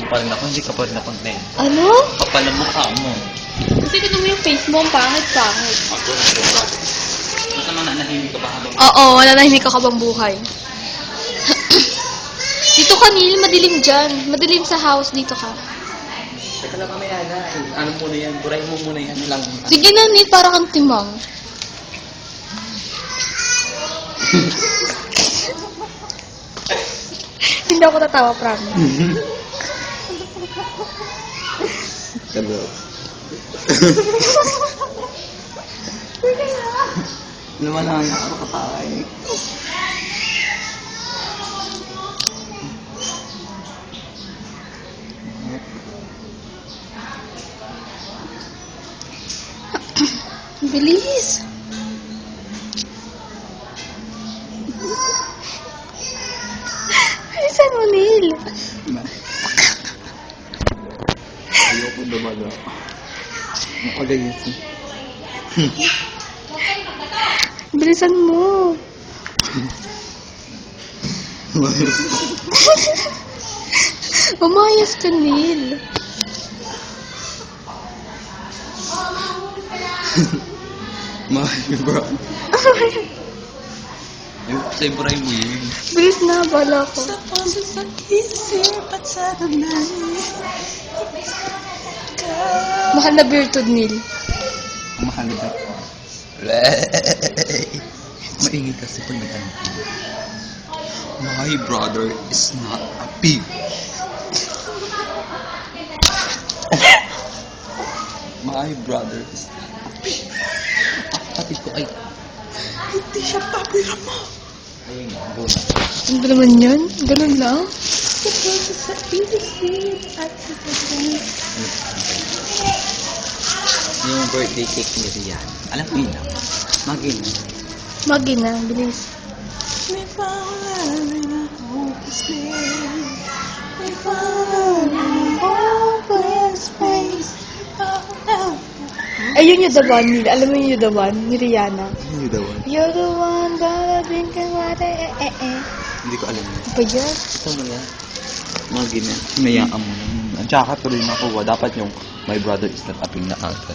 pa rin ako, hindi ka pa rin nakontent. Ano? Kapal ang mukha mo. Kasi tignan mo yung face mo, ang pangit-pangit. Ako, basta mananahimik ka ba habang... Oo, nanahimik ka habang buhay. Dito ka, Neil. Madilim dyan. Madilim sa house. Dito ka. Teka lang mamaya na. Ano muna yan? Burahin mo muna yan lang. Sige na, Neil. Para kang timang. Hindi ako tatawa, promise. Hello. Naman lang ako kapakay. Bilis. Bilisan mo, Neil. Ayoko dumalo. Nakagayos. Bilisan mo. Umayos ka, Neil. Mahal bro. Sa burahin mo yun. Bilis na, bala ko. Mahal na bearded, Neil. Mahal ba? Maingay kasi pag nag-ano. My brother is not a pig. My brother is not a pig. Kapatid ko ay... Hindi siya pabira mo. Ayun nga, go na. Ano ba naman yan? Ganun lang? Yung birthday cake ni Rian. Alam mo yun lang. Magin. Magi na, bilis. Ayun yung the one, Neil. Alam mo yung the one, ni Rihanna. Ano yung dawan? You're the one, gonna drink and water, Hindi ko alam yun. Ba yan? Ito mo yan. Magin na. Hinayaan mo lang. Ang tsaka tuloy na ko. Dapat yung my brother is not a pig na agad.